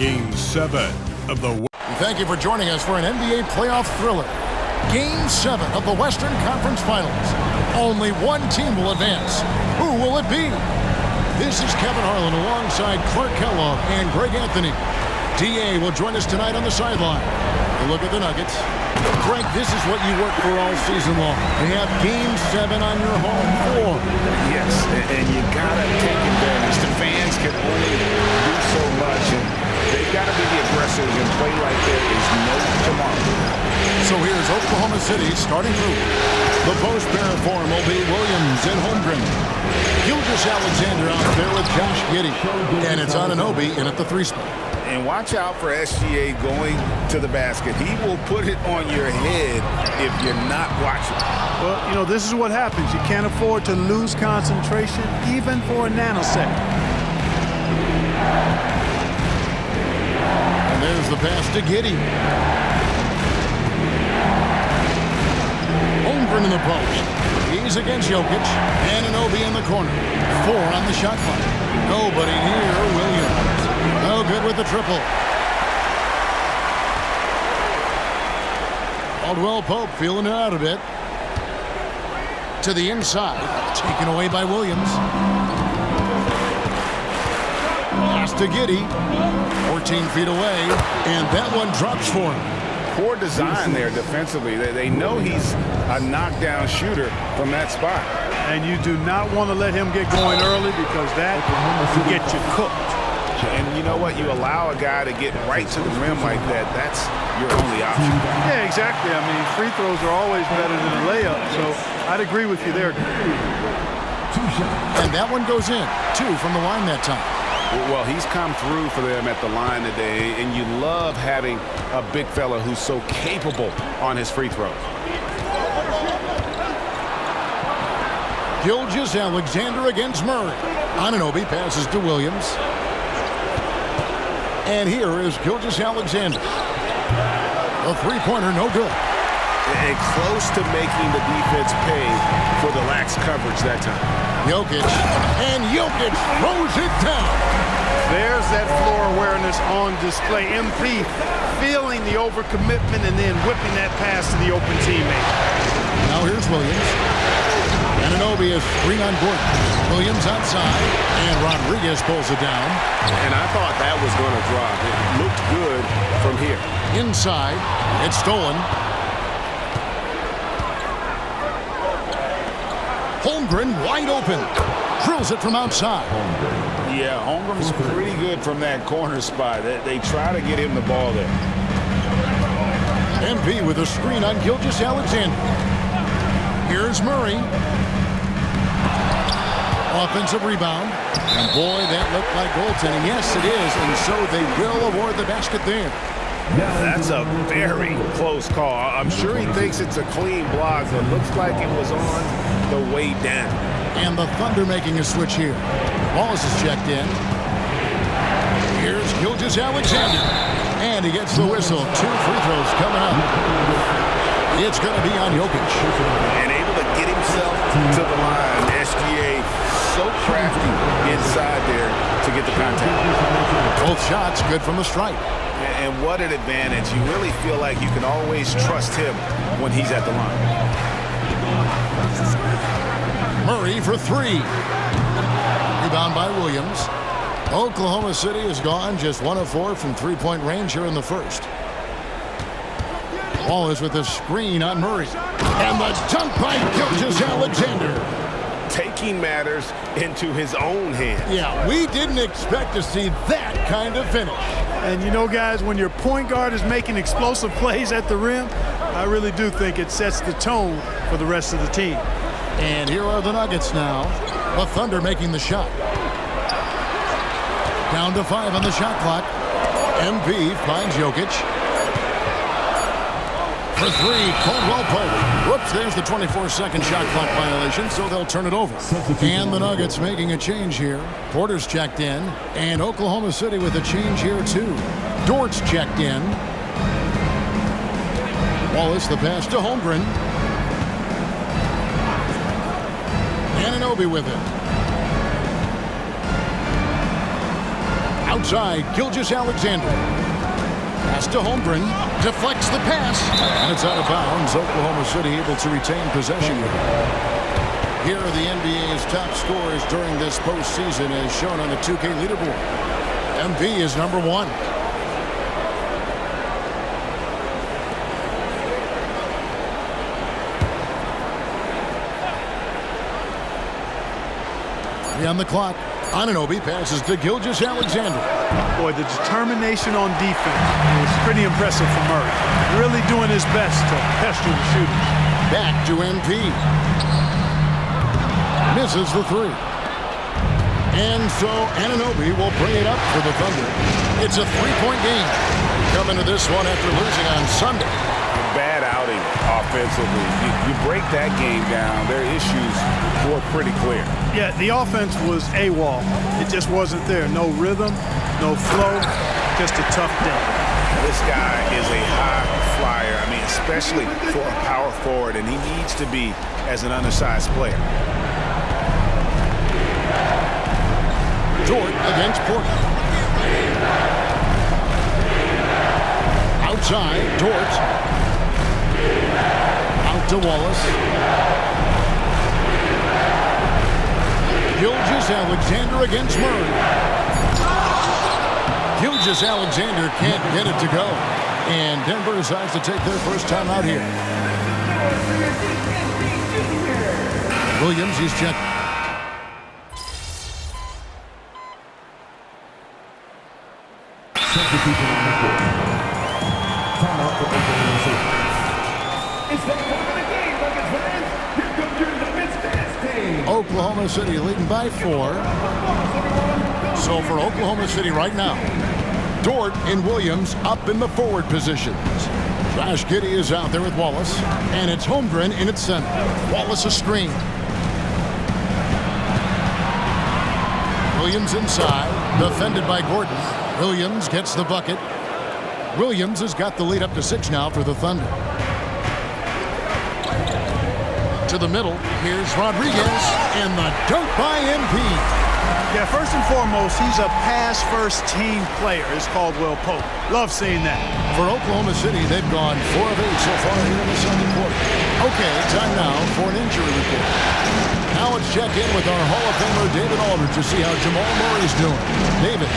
Game 7 of the... Thank you for joining us for an NBA playoff thriller. Game 7 of the Western Conference Finals. Only one team will advance. Who will it be? This is Kevin Harlan alongside Clark Kellogg and Greg Anthony. D.A. will join us tonight on the sideline. A look at the Nuggets. Greg, this is what you work for all season long. You have Game 7 on your home floor. Yes, and you got to take advantage. The fans can only do so much, and they've got to be the aggressors and play like there is no tomorrow. So here's Oklahoma City starting group. The post pair form will be Williams and Holmgren. Gilgeous-Alexander out there with Josh Giddey. And it's Anunoby in at the 3 spot. And watch out for SGA going to the basket. He will put it on your head if you're not watching. Well, you know, this is what happens. You can't afford to lose concentration even for a nanosecond. And there's the pass to Giddey. Holmgren in the post. He's against Jokic. Anunoby in the corner. 4 on the shot clock. Nobody near Williams. No good with the triple. Caldwell Pope feeling it out a bit. To the inside. Taken away by Williams. Pass to Giddey. 14 feet away. And that one drops for him. Poor design there defensively. They know he's a knockdown shooter from that spot. And you do not want to let him get going early because that will get you cooked. And you know what? You allow a guy to get right to the rim like that. That's your only option. Yeah, exactly. I mean, free throws are always better than a layup. So I'd agree with you there. And that one goes in. 2 from the line that time. Well, he's come through for them at the line today, and you love having a big fella who's so capable on his free throws. Gilgeous-Alexander against Murray. Anunoby passes to Williams. And here is Gilgeous-Alexander. A three-pointer, no good. And close to making the defense pay for the lax coverage that time. Jokic. And Jokic throws it down. There's that floor awareness on display. MP feeling the overcommitment and then whipping that pass to the open teammate. Now here's Williams. Anunoby is screen on Gordon. Williams outside, and Rodriguez pulls it down. And I thought that was going to drop. It looked good from here. Inside, it's stolen. Holmgren wide open. Drills it from outside. Yeah, Holmgren's pretty good from that corner spot. They try to get him the ball there. MP with a screen on Gilgeous-Alexander. Here's Murray. Offensive rebound. And boy, that looked like goaltending. Yes, it is. And so they will award the basket there. That's a very close call. I'm sure he thinks it's a clean block, but looks like it was on the way down. And the Thunder making a switch here. Wallace is checked in. Here's Gilgeous-Alexander. And he gets the whistle. 2 free throws coming up. It's going to be on Jokic. And able to get himself to the line. SGA so crafty inside there to get the contact. Both shots good from the stripe. And what an advantage. You really feel like you can always trust him when he's at the line. Murray for 3. Rebound by Williams. Oklahoma City is gone just 1 of 4 from three-point range here in the first. Wallace with a screen on Murray. And the dunk by Gilgeous-Alexander. Taking matters into his own hands. Yeah, we didn't expect to see that kind of finish. And you know, guys, when your point guard is making explosive plays at the rim, I really do think it sets the tone for the rest of the team. And here are the Nuggets now. The Thunder making the shot. Down to 5 on the shot clock. MP finds Jokic. For 3, Caldwell Pope. Whoops, there's the 24-second shot clock violation, so they'll turn it over. And the Nuggets making a change here. Porter's checked in, and Oklahoma City with a change here too. Dort's checked in. Wallace the pass to Holmgren. Anunoby with it. outside. Gilgeous-Alexander. Pass to Holmgren. Deflects the pass. And it's out of bounds. Oklahoma City able to retain possession. Here are the NBA's top scorers during this postseason as shown on the 2K leaderboard. MP is number 1. On the clock, Anunoby passes to Gilgeous-Alexander. Boy, the determination on defense is pretty impressive from Murray. Really doing his best to pester the shooters. Back to MP. Misses the 3. And so Anunoby will bring it up for the Thunder. It's a 3-point game. Coming to this one after losing on Sunday. Bad outing offensively. You break that game down, their issues were pretty clear. Yeah, the offense was AWOL. It just wasn't there. No rhythm, no flow, just a tough day. This guy is a high flyer. I mean, especially for a power forward, and he needs to be as an undersized player. Dort against Portland. Outside, Dort. Out to Wallace. Gilgeous-Alexander against Murray. Gilgeous-Alexander can't get it to go. And Denver decides to take their first time out here. Williams, he's checked. Oklahoma City leading by 4. So for Oklahoma City right now, Dort and Williams up in the forward positions. Josh Giddey is out there with Wallace, and it's Holmgren in its center. Wallace a screen. Williams inside, defended by Gordon. Williams gets the bucket. Williams has got the lead up to 6 now for the Thunder. To the middle, here's Rodriguez, and the dunk by MP. Yeah, first and foremost, he's a pass-first team player. It's Caldwell Pope. Love seeing that. For Oklahoma City, they've gone 4 of 8 so far here in the second quarter. Okay, time now for an injury report. Now let's check in with our Hall of Famer David Aldridge to see how Jamal Murray's doing. David.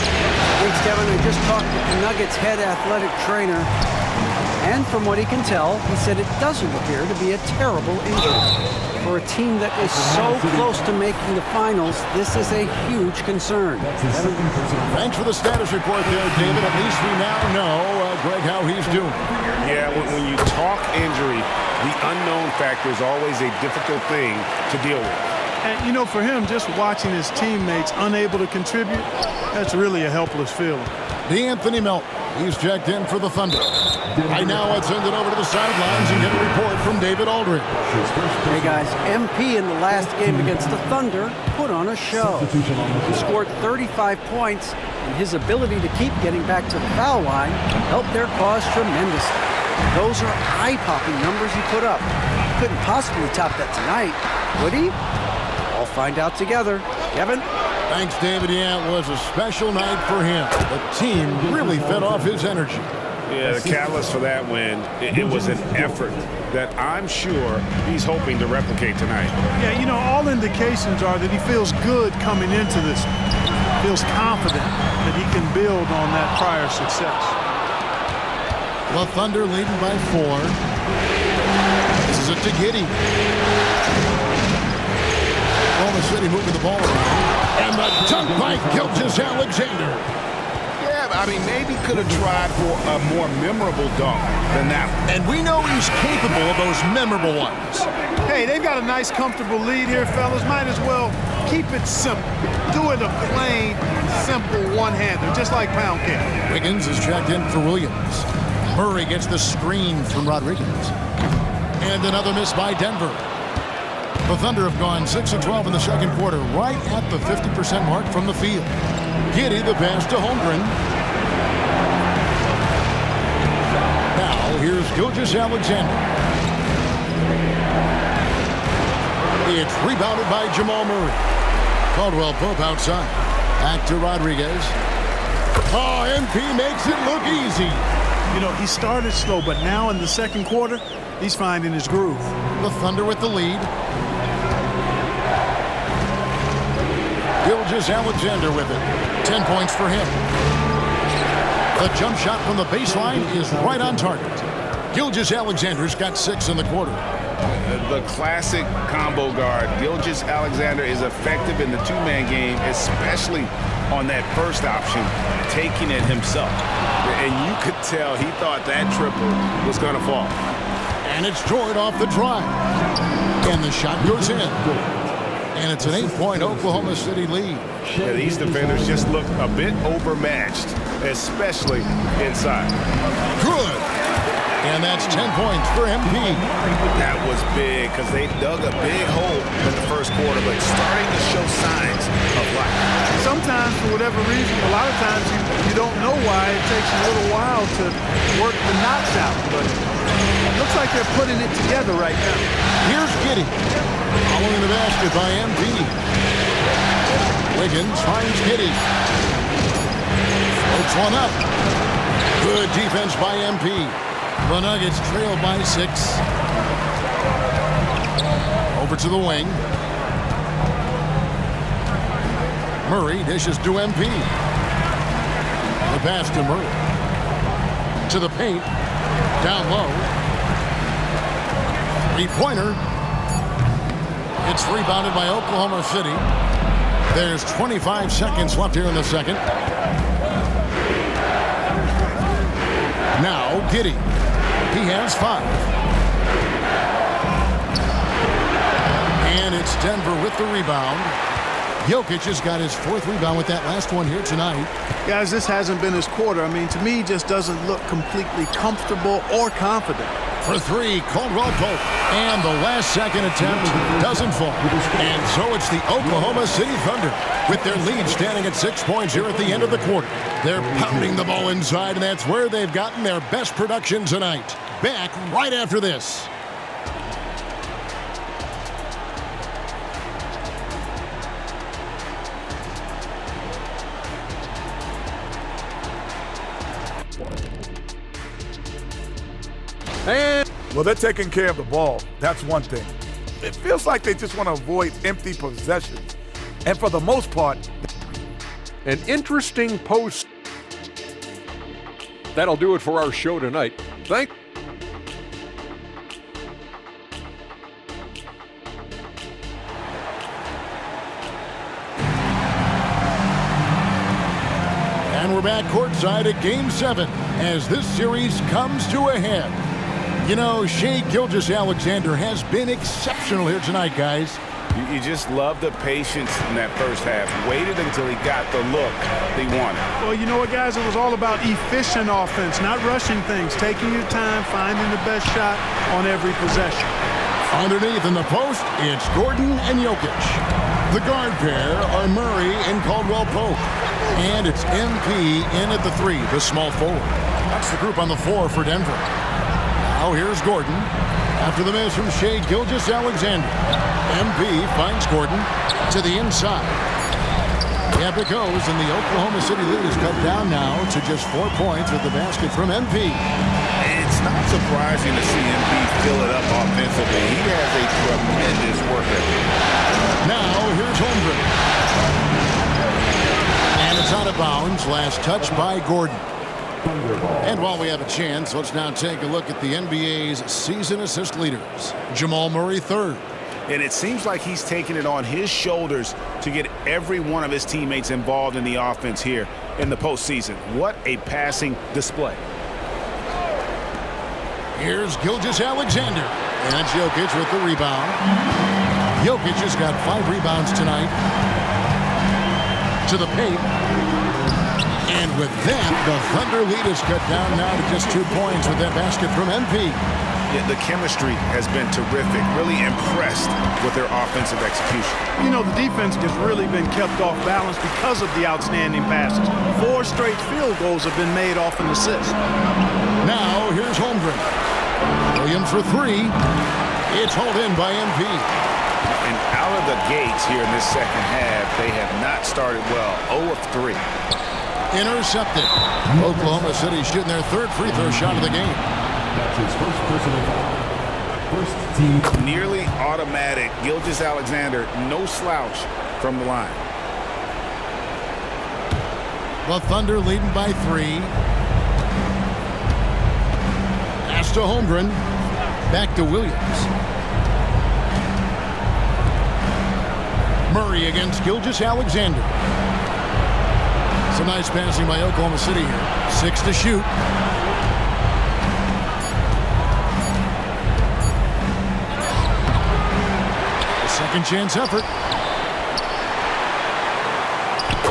Thanks, Kevin. I just talked with the Nuggets head athletic trainer, and from what he can tell, he said it doesn't appear to be a terrible injury. For a team that is so close to making the finals, this is a huge concern. Thanks for the status report there, David. At least we now know, Greg, how he's doing. Yeah, when you talk injury, the unknown factor is always a difficult thing to deal with. And, you know, for him, just watching his teammates unable to contribute, that's really a helpless feeling. DeAnthony Melton, he's checked in for the Thunder. Right now, let's send it over to the sidelines and get a report from David Aldridge. Hey, guys, MP in the last game against the Thunder put on a show. He scored 35 points, and his ability to keep getting back to the foul line helped their cause tremendously. Those are eye-popping numbers he put up. Couldn't possibly top that tonight, would he? I'll find out together. Kevin? Thanks, David. Yeah, it was a special night for him. The team really fed off his energy. Yeah, the catalyst for that win, it was an effort that I'm sure he's hoping to replicate tonight. Yeah, you know, all indications are that he feels good coming into this. Feels confident that he can build on that prior success. The Thunder leading by 4. This is it to Giddey. Oklahoma City moving the ball around. And the dunk by Gilgeous-Alexander. Yeah, I mean, maybe could have tried for a more memorable dunk than that one. And we know he's capable of those memorable ones. Hey, they've got a nice, comfortable lead here, fellas. Might as well keep it simple. Do it a plain, simple one-hander, just like pound cake. Wiggins is checked in for Williams. Murray gets the screen from Rodriguez. And another miss by Denver. The Thunder have gone 6 of 12 in the second quarter, right at the 50% mark from the field. Giddey the pass to Holmgren. Now here's Gilgeous-Alexander. It's rebounded by Jamal Murray. Caldwell Pope outside. Back to Rodriguez. Oh, MP makes it look easy. You know, he started slow, but now in the second quarter, he's finding his groove. The Thunder with the lead. Gilgeous-Alexander with it. 10 points for him. The jump shot from the baseline is right on target. Gilgeous-Alexander's got 6 in the quarter. The classic combo guard. Gilgeous-Alexander is effective in the two-man game, especially on that first option, taking it himself. And you could tell he thought that triple was going to fall. And it's Jordan off the drive. And the shot goes in. And it's an 8-point Oklahoma City lead. Yeah, these defenders just look a bit overmatched, especially inside. Good. And that's 10 points for MP. That was big because they dug a big hole in the first quarter, but starting to show signs of life. Sometimes, for whatever reason, a lot of times you don't know why. It takes a little while to work the knots out, but it looks like they're putting it together right now. Here's Giddey. Following the basket by MP. Wiggins finds Giddey. Floats one up. Good defense by MP. The Nuggets trail by 6. Over to the wing. Murray dishes to MP. The pass to Murray. To the paint. Down low. Three-pointer. It's rebounded by Oklahoma City. There's 25 seconds left here in the second. Now Giddey. He has 5. And it's Denver with the rebound. Jokic has got his 4th rebound with that last one here tonight. Guys, this hasn't been his quarter. I mean, to me, he just doesn't look completely comfortable or confident. For 3, Caldwell Pope. And the last second attempt doesn't fall. And so it's the Oklahoma City Thunder with their lead standing at 6 points here at the end of the quarter. They're pounding the ball inside, and that's where they've gotten their best production tonight. Back right after this. Well, they're taking care of the ball. That's one thing. It feels like they just want to avoid empty possessions. And for the most part, an interesting post. That'll do it for our show tonight. And we're back courtside at Game 7 as this series comes to a head. You know, Shai Gilgeous-Alexander has been exceptional here tonight, guys. You just love the patience in that first half. Waited until he got the look they wanted. Well, you know what, guys? It was all about efficient offense, not rushing things, taking your time, finding the best shot on every possession. Underneath in the post, it's Gordon and Jokic. The guard pair are Murray and Caldwell Pope. And it's MP in at the 3, the small forward. That's the group on the floor for Denver. Now here's Gordon. After the miss from Shai Gilgeous-Alexander. MP finds Gordon to the inside. Up it goes, and the Oklahoma City lead is cut down now to just 4 points with the basket from MP. It's not surprising to see MP fill it up offensively. He has a tremendous work ethic. Now here's Holmgren. And it's out of bounds. Last touch by Gordon. And while we have a chance, let's now take a look at the NBA's season assist leaders. Jamal Murray 3rd. And it seems like he's taking it on his shoulders to get every one of his teammates involved in the offense here in the postseason. What a passing display. Here's Gilgeous-Alexander. And that's Jokic with the rebound. Jokic has got 5 rebounds tonight. To the paint. And with that, the Thunder lead is cut down now to just 2 points with that basket from MP. Yeah, the chemistry has been terrific. Really impressed with their offensive execution. You know, the defense has really been kept off balance because of the outstanding passes. 4 straight field goals have been made off an assist. Now, here's Holmgren. Williams for 3. It's hauled in by MP. And out of the gates here in this second half, they have not started well. 0 of 3. Intercepted. Oklahoma City shooting their third free throw shot of the game. That's his first personal foul. First team. Nearly automatic. Gilgeous-Alexander, no slouch from the line. The Thunder leading by 3. Pass to Holmgren. Back to Williams. Murray against Gilgeous-Alexander. Some nice passing by Oklahoma City here. 6 to shoot. A second chance effort.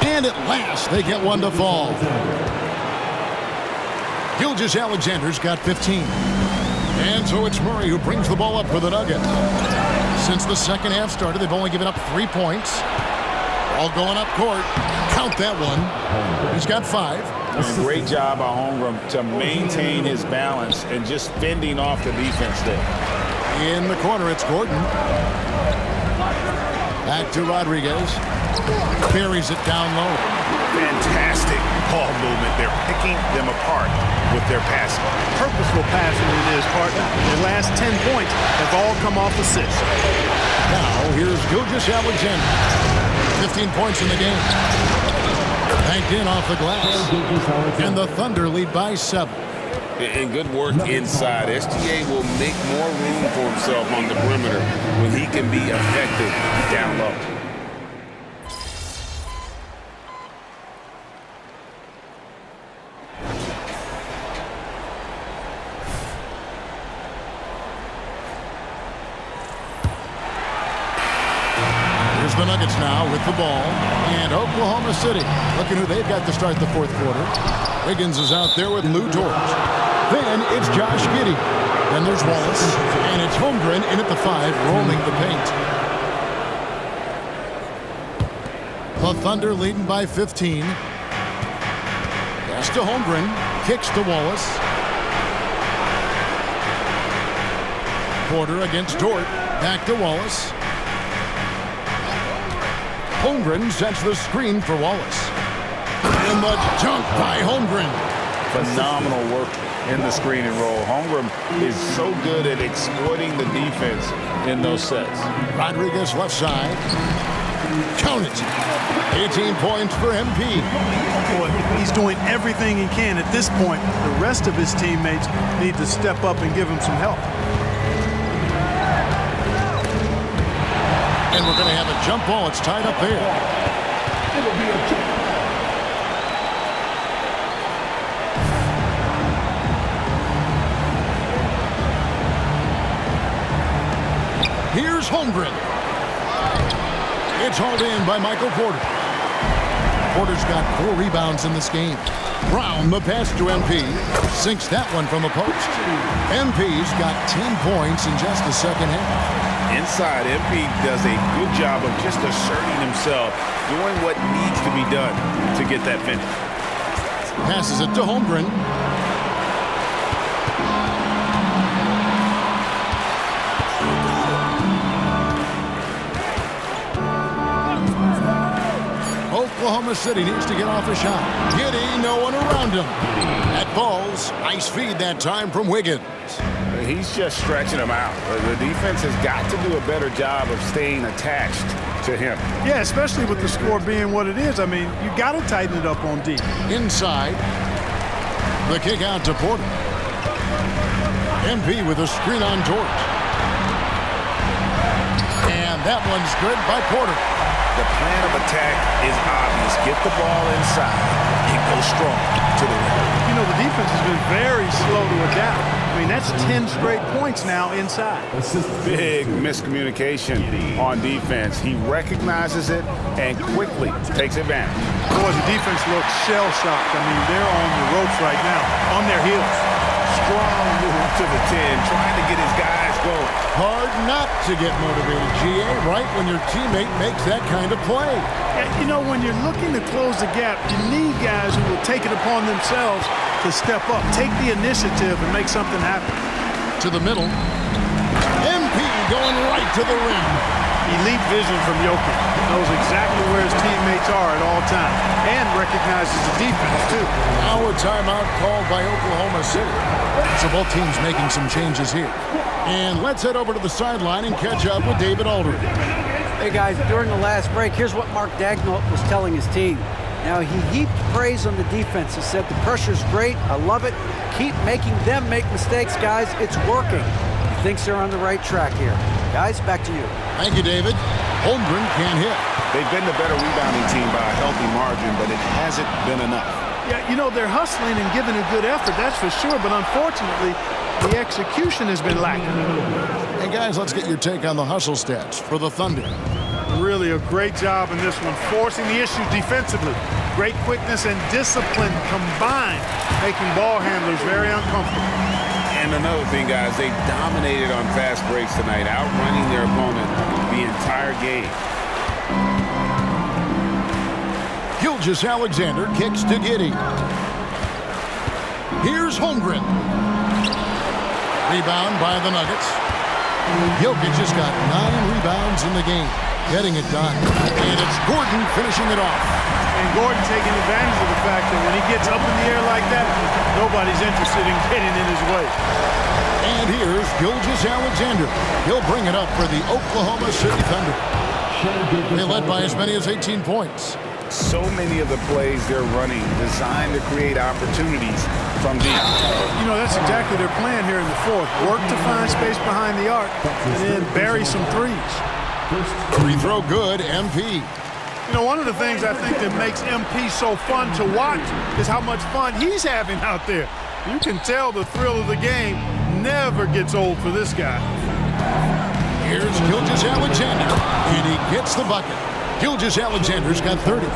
And at last, they get one to fall. Gilgeous-Alexander's got 15. And so it's Murray who brings the ball up for the Nuggets. Since the second half started, they've only given up 3 points. All going up court. Count that one. He's got 5. And great job by Holmgren to maintain his balance and just fending off the defense there. In the corner, it's Gordon. Back to Rodriguez. Buries it down low. Fantastic ball movement. They're picking them apart with their passing. Purposeful passing it is, partner. The last 10 points have all come off assists. Now, here's Gilgeous-Alexander. 15 points in the game. Banked in off the glass. And the Thunder lead by 7. And good work inside. SGA will make more room for himself on the perimeter when he can be effective down low. Here's the Nuggets now with the ball. And Oklahoma City looking who they've got to start the fourth quarter. Wiggins is out there with Lou Dort. Then it's Josh Giddey. Then there's Wallace. And it's Holmgren in at the 5, roaming the paint. The Thunder leading by 15. Pass to Holmgren. Kicks to Wallace. Porter against Dort. Back to Wallace. Holmgren sets the screen for Wallace. And the dunk by Holmgren. Phenomenal work in the screen and roll. Holmgren is so good at exploiting the defense in those sets. Rodriguez left side. Count it. 18 points for MP. Boy, he's doing everything he can at this point. The rest of his teammates need to step up and give him some help. And we're going to have a jump ball. It's tied up there. It'll be a jump. Here's Holmgren. It's hauled in by Michael Porter. Porter's got 4 rebounds in this game. Brown, the pass to MP. Sinks that one from the post. MP's got 10 points in just the second half. Inside, MP does a good job of just asserting himself, doing what needs to be done to get that finish. Passes it to Holmgren. Oklahoma City needs to get off a shot. Giddey, no one around him. That ball's nice feed that time from Wiggins. He's just stretching him out. The defense has got to do a better job of staying attached to him. Yeah, especially with the score being what it is. I mean, you got to tighten it up on D. Inside. The kick out to Porter. MP with a screen on Dort. And that one's good by Porter. The plan of attack is obvious. Get the ball inside and go strong to the rim. You know, the defense has been very slow to adapt. I mean, that's 10 straight points now inside. Big miscommunication on defense. He recognizes it and quickly takes advantage. Boy, the defense looks shell-shocked. I mean, they're on the ropes right now, on their heels. Strong move to the 10, trying to get his guys going. Hard not to get motivated, GA, right when your teammate makes that kind of play. Yeah, you know, when you're looking to close the gap, you need guys who will take it upon themselves to step up, take the initiative, and make something happen. To the middle. MP going right to the rim. elite vision from Jokic. Knows exactly where his teammates are at all times and recognizes the defense, too. Now a timeout called by Oklahoma City. So both teams making some changes here. And let's head over to the sideline and catch up with David Aldridge. Hey guys, during the last break, here's what Mark Daigneault was telling his team. Now he heaped praise on the defense. He said the pressure's great, I love it. Keep making them make mistakes, guys. It's working. He thinks they're on the right track here. Guys, back to you. Thank you, David. Holmgren can't hit. They've been the better rebounding team by a healthy margin, but it hasn't been enough. Yeah, you know, they're hustling and giving a good effort, that's for sure, but unfortunately, the execution has been lacking. Hey, guys, let's get your take on the hustle stats for the Thunder. Really a great job in this one, forcing the issues defensively. Great quickness and discipline combined, making ball handlers very uncomfortable. And another thing, guys, they dominated on fast breaks tonight, outrunning their opponent the entire game. Gilgeous-Alexander kicks to Giddey. Here's Holmgren. Rebound by the Nuggets. Jokic just got 9 rebounds in the game, getting it done. And it's Gordon finishing it off. And Gordon taking advantage of the fact that when he gets up in the air like that, nobody's interested in getting in his way. And here's Gilgeous-Alexander. He'll bring it up for the Oklahoma City Thunder. They led by as many as 18 points. So many of the plays they're running designed to create opportunities from deep. You know, that's exactly their plan here in the fourth. Work to find space behind the arc and then bury some threes. Free throw good, MP. You know, one of the things I think that makes MP so fun to watch is how much fun he's having out there. You can tell the thrill of the game never gets old for this guy. Here's Gilgeous-Alexander, and he gets the bucket. Gilgeous-Alexander's got 30.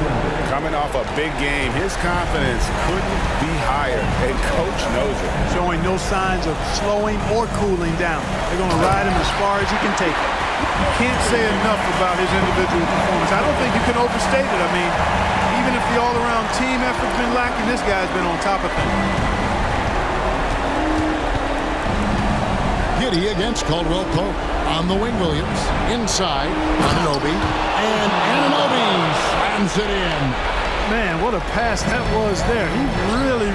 Coming off a big game, his confidence couldn't be higher, and Coach knows it. Showing no signs of slowing or cooling down. They're going to ride him as far as he can take it. You can't say enough about his individual performance. I don't think you can overstate it. I mean, even if the all-around team effort's been lacking, this guy's been on top of things. Giddey against Caldwell Pope. On the wing, Williams. Inside, Anunoby. And Anunoby slams it in. Man, what a pass that was there. He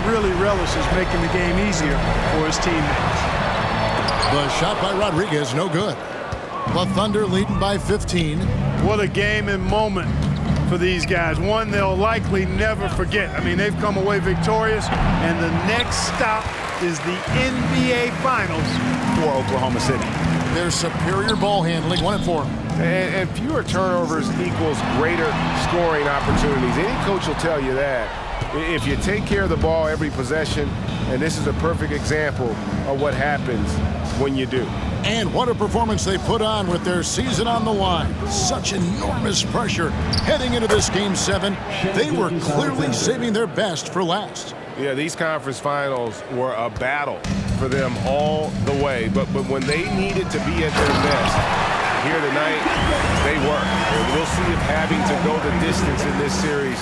really relishes making the game easier for his teammates. The shot by Rodriguez, no good. The Thunder leading by 15. What a game and moment for these guys. One they'll likely never forget. I mean, they've come away victorious, and the next stop is the NBA Finals for Oklahoma City. Their superior ball handling won it for them. And fewer turnovers equals greater scoring opportunities. Any coach will tell you that. If you take care of the ball every possession, and this is a perfect example of what happens when you do. And what a performance they put on with their season on the line. Such enormous pressure heading into this Game 7. They were clearly saving their best for last. Yeah, these conference finals were a battle for them all the way. But when they needed to be at their best, here tonight, they were. And we'll see if having to go the distance in this series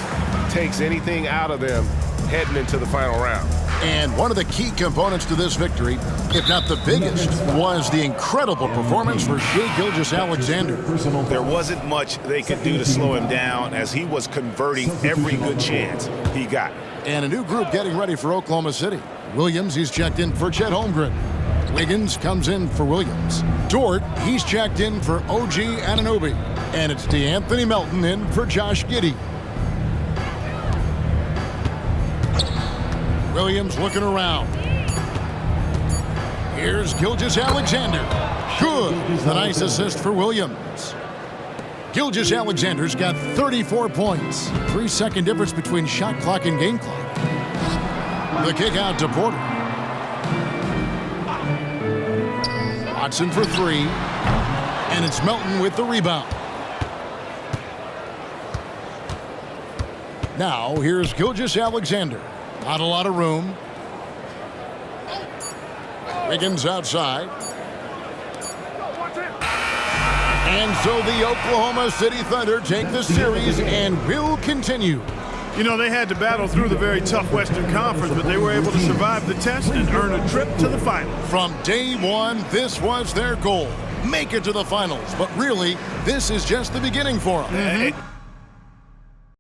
takes anything out of them heading into the final round. And one of the key components to this victory, if not the biggest, was the incredible performance for Shai Gilgeous-Alexander. There wasn't much they could do to slow him down as he was converting every good chance he got. And a new group getting ready for Oklahoma City. Williams, he's checked in for Chet Holmgren. Wiggins comes in for Williams. Dort, he's checked in for OG Anunoby. And it's DeAnthony Melton in for Josh Giddey. Williams looking around. Here's Gilgeous-Alexander. Good. A nice assist for Williams. Gilgeous-Alexander's got 34 points. 3-second difference between shot clock and game clock. The kick out to Porter. Watson for 3. And it's Melton with the rebound. Now here's Gilgeous-Alexander. Not a lot of room. Wiggins outside. And so the Oklahoma City Thunder take the series and will continue. You know, they had to battle through the very tough Western Conference, but they were able to survive the test and earn a trip to the final. From day one, this was their goal. make it to the finals. But really, this is just the beginning for them.